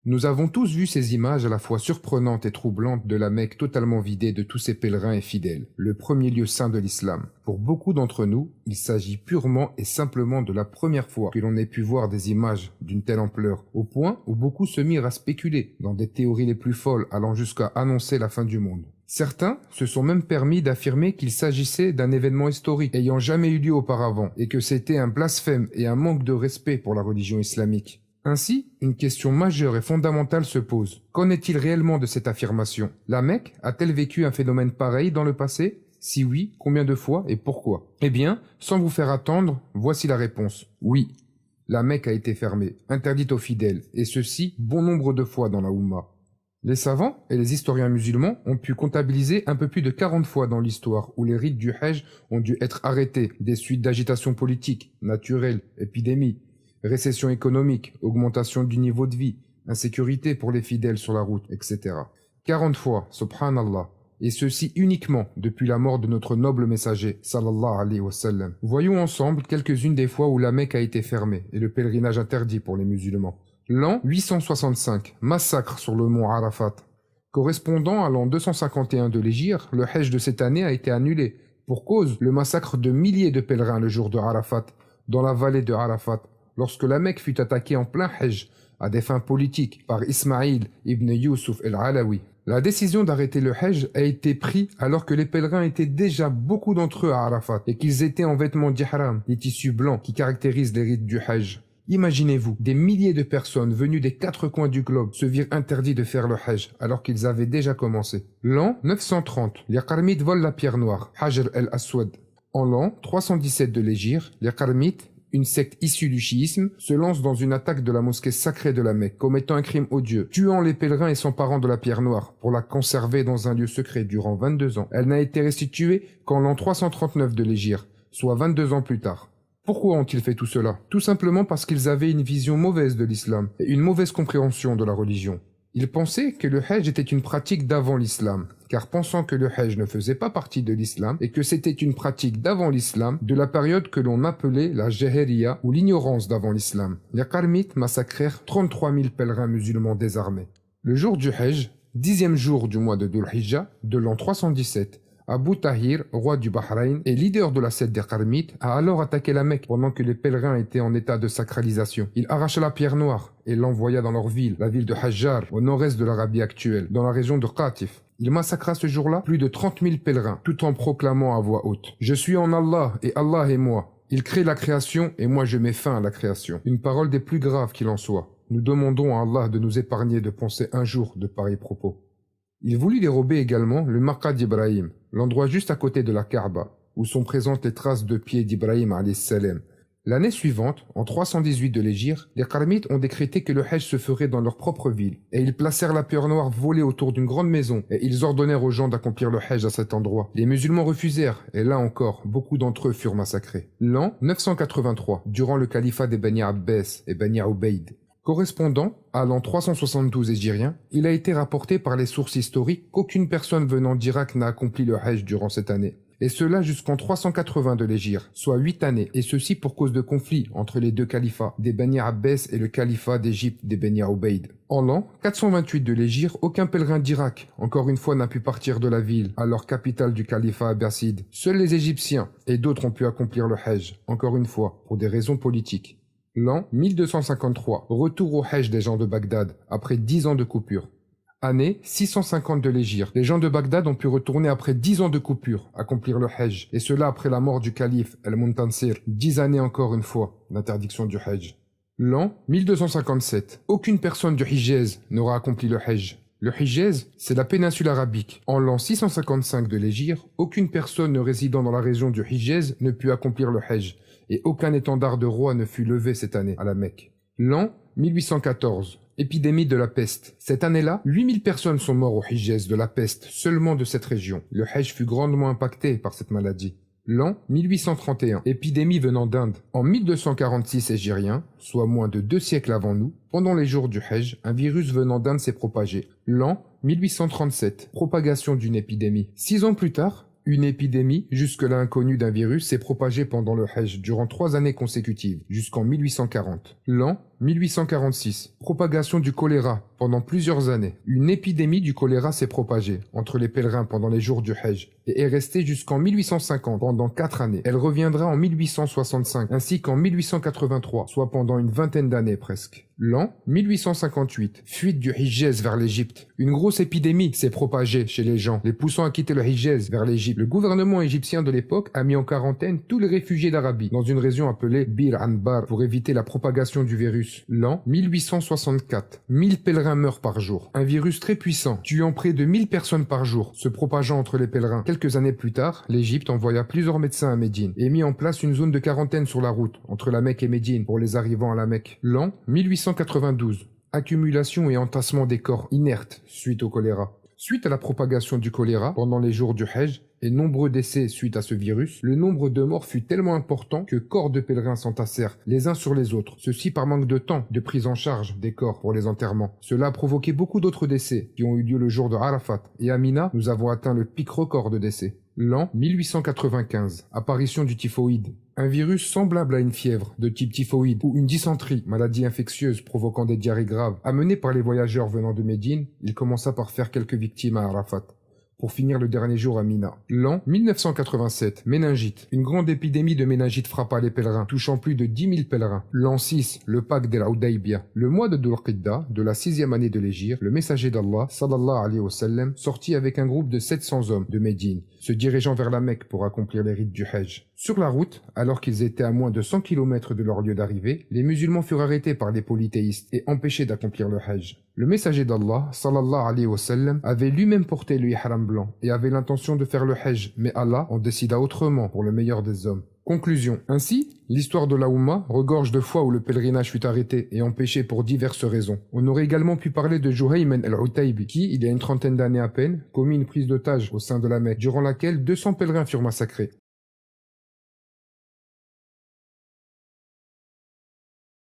Nous avons tous vu ces images à la fois surprenantes et troublantes de la Mecque totalement vidée de tous ses pèlerins et fidèles, le premier lieu saint de l'islam. Pour beaucoup d'entre nous, il s'agit purement et simplement de la première fois que l'on ait pu voir des images d'une telle ampleur, au point où beaucoup se mirent à spéculer dans des théories les plus folles allant jusqu'à annoncer la fin du monde. Certains se sont même permis d'affirmer qu'il s'agissait d'un événement historique ayant jamais eu lieu auparavant et que c'était un blasphème et un manque de respect pour la religion islamique. Ainsi, une question majeure et fondamentale se pose. Qu'en est-il réellement de cette affirmation? La Mecque a-t-elle vécu un phénomène pareil dans le passé? Si oui, combien de fois et pourquoi? Eh bien, sans vous faire attendre, voici la réponse. Oui. La Mecque a été fermée, interdite aux fidèles, et ceci bon nombre de fois dans la Oumma. Les savants et les historiens musulmans ont pu comptabiliser un peu plus de 40 fois dans l'histoire où les rites du Hajj ont dû être arrêtés des suites d'agitation politique, naturelle, épidémie, récession économique, augmentation du niveau de vie, insécurité pour les fidèles sur la route, etc. 40 fois, subhanallah, et ceci uniquement depuis la mort de notre noble messager, sallallahu alayhi wa sallam. Voyons ensemble quelques-unes des fois où la Mecque a été fermée et le pèlerinage interdit pour les musulmans. L'an 865, massacre sur le mont Arafat. Correspondant à l'an 251 de l'Hégire, le Hajj de cette année a été annulé, pour cause le massacre de milliers de pèlerins le jour de Arafat, dans la vallée de Arafat, lorsque la Mecque fut attaquée en plein Hajj, à des fins politiques, par Ismaïl ibn Yusuf el-Alawi. La décision d'arrêter le Hajj a été prise alors que les pèlerins étaient déjà beaucoup d'entre eux à Arafat et qu'ils étaient en vêtements d'ihram, les tissus blancs qui caractérisent les rites du Hajj. Imaginez-vous, des milliers de personnes venues des 4 coins du globe se virent interdits de faire le Hajj alors qu'ils avaient déjà commencé. L'an 930, les Qarmites volent la pierre noire, Hajar el-Aswad. En l'an 317 de l'Hégire, les Qarmites, une secte issue du chiisme, se lance dans une attaque de la mosquée sacrée de la Mecque, commettant un crime odieux, tuant les pèlerins et s'emparant de la pierre noire pour la conserver dans un lieu secret durant 22 ans. Elle n'a été restituée qu'en l'an 339 de l'Hégire, soit 22 ans plus tard. Pourquoi ont-ils fait tout cela? Tout simplement parce qu'ils avaient une vision mauvaise de l'islam et une mauvaise compréhension de la religion. Ils pensaient que le Hajj était une pratique d'avant l'islam, car pensant que le Hajj ne faisait pas partie de l'islam et que c'était une pratique d'avant l'islam, de la période que l'on appelait la Jahiliya ou l'ignorance d'avant l'islam. Les Qarmites massacrèrent 33 000 pèlerins musulmans désarmés. Le jour du Hajj, 10e jour du mois de Dhul Hijjah de l'an 317, Abu Tahir, roi du Bahreïn et leader de la secte des Qarmites, a alors attaqué la Mecque pendant que les pèlerins étaient en état de sacralisation. Il arracha la pierre noire et l'envoya dans leur ville, la ville de Hajjar, au nord-est de l'Arabie actuelle, dans la région de Qatif. Il massacra ce jour-là plus de 30 000 pèlerins, tout en proclamant à voix haute: « Je suis en Allah et Allah est moi. Il crée la création et moi je mets fin à la création. » Une parole des plus graves qu'il en soit. Nous demandons à Allah de nous épargner de penser un jour de pareils propos. Il voulut dérober également le Maqqa d'Ibrahim, l'endroit juste à côté de la Kaaba, où sont présentes les traces de pieds d'Ibrahim alayhi salam. L'année suivante, en 318 de l'Hégire, les Qarmites ont décrété que le Hajj se ferait dans leur propre ville, et ils placèrent la pierre noire volée autour d'une grande maison, et ils ordonnèrent aux gens d'accomplir le Hajj à cet endroit. Les musulmans refusèrent, et là encore, beaucoup d'entre eux furent massacrés. L'an 983, durant le califat des Bani Abbas et Bani Ubayd. Correspondant à l'an 372 hégirien, il a été rapporté par les sources historiques qu'aucune personne venant d'Irak n'a accompli le Hajj durant cette année. Et cela jusqu'en 380 de l'Hégire, soit 8 années, et ceci pour cause de conflits entre les deux califats, des Bani Abbas et le califat d'Égypte des Bani Ubayd. En l'an 428 de l'Hégire, aucun pèlerin d'Irak, encore une fois, n'a pu partir de la ville, alors capitale du califat abbasside. Seuls les Égyptiens et d'autres ont pu accomplir le Hajj, encore une fois, pour des raisons politiques. L'an 1253, retour au Hajj des gens de Bagdad, après 10 ans de coupure. Année 650 de l'Hégire, les gens de Bagdad ont pu retourner après 10 ans de coupure, accomplir le Hajj, et cela après la mort du calife Al-Muntansir, 10 années encore une fois, l'interdiction du Hajj. L'an 1257, aucune personne du Hijaz n'aura accompli le Hajj. Le Hijaz, c'est la péninsule arabique. En l'an 655 de l'Hégire, aucune personne ne résidant dans la région du Hijaz ne put accomplir le Hajj, et aucun étendard de roi ne fut levé cette année à la Mecque. L'an 1814, épidémie de la peste. Cette année-là, 8000 personnes sont mortes au Hijaz de la peste, seulement de cette région. Le Hajj fut grandement impacté par cette maladie. L'an 1831, épidémie venant d'Inde. En 1246 hégirien, soit moins de 2 siècles avant nous, pendant les jours du Hajj, un virus venant d'Inde s'est propagé. L'an 1837, propagation d'une épidémie. 6 ans plus tard, une épidémie, jusque-là inconnue d'un virus, s'est propagée pendant le Hajj durant 3 années consécutives, jusqu'en 1840. L'an 1846. Propagation du choléra pendant plusieurs années. Une épidémie du choléra s'est propagée entre les pèlerins pendant les jours du Hajj et est restée jusqu'en 1850 pendant 4 années. Elle reviendra en 1865 ainsi qu'en 1883, soit pendant une vingtaine d'années presque. L'an 1858. Fuite du Hijaz vers l'Égypte. Une grosse épidémie s'est propagée chez les gens, les poussant à quitter le Hijaz vers l'Égypte. Le gouvernement égyptien de l'époque a mis en quarantaine tous les réfugiés d'Arabie dans une région appelée Bir Anbar pour éviter la propagation du virus. L'an 1864. 1000 pèlerins meurent par jour. Un virus très puissant, tuant près de 1000 personnes par jour, se propageant entre les pèlerins. Quelques années plus tard, l'Égypte envoya plusieurs médecins à Médine et mit en place une zone de quarantaine sur la route entre la Mecque et Médine pour les arrivants à la Mecque. L'an 1892. Accumulation et entassement des corps inertes suite au choléra. Suite à la propagation du choléra pendant les jours du Hajj et nombreux décès suite à ce virus, le nombre de morts fut tellement important que corps de pèlerins s'entassèrent les uns sur les autres. Ceci par manque de temps de prise en charge des corps pour les enterrements. Cela a provoqué beaucoup d'autres décès qui ont eu lieu le jour de Arafat. Et à Mina, nous avons atteint le pic record de décès. L'an 1895. Apparition du typhoïde. Un virus semblable à une fièvre de type typhoïde ou une dysenterie, maladie infectieuse provoquant des diarrhées graves, amené par les voyageurs venant de Médine, il commença par faire quelques victimes à Arafat, pour finir le dernier jour à Mina. L'an 1987, méningite. Une grande épidémie de méningite frappa les pèlerins, touchant plus de 10 000 pèlerins. L'an 6, le pacte d'El Hudaybiyah. Le mois de Dhul Qidda, de la 6e année de l'Hégire, le messager d'Allah, sallallahu alayhi wa sallam, sortit avec un groupe de 700 hommes de Médine, se dirigeant vers la Mecque pour accomplir les rites du Hajj. Sur la route, alors qu'ils étaient à moins de 100 km de leur lieu d'arrivée, les musulmans furent arrêtés par les polythéistes et empêchés d'accomplir le Hajj. Le messager d'Allah, sallallahu alayhi wa sallam, avait lui-même porté le ihram blanc et avait l'intention de faire le Hajj, mais Allah en décida autrement pour le meilleur des hommes. Conclusion. Ainsi, l'histoire de la Oumma regorge de fois où le pèlerinage fut arrêté et empêché pour diverses raisons. On aurait également pu parler de Juhayman al-Utaybi, qui, il y a une trentaine d'années à peine, commit une prise d'otage au sein de la Mecque, durant laquelle 200 pèlerins furent massacrés.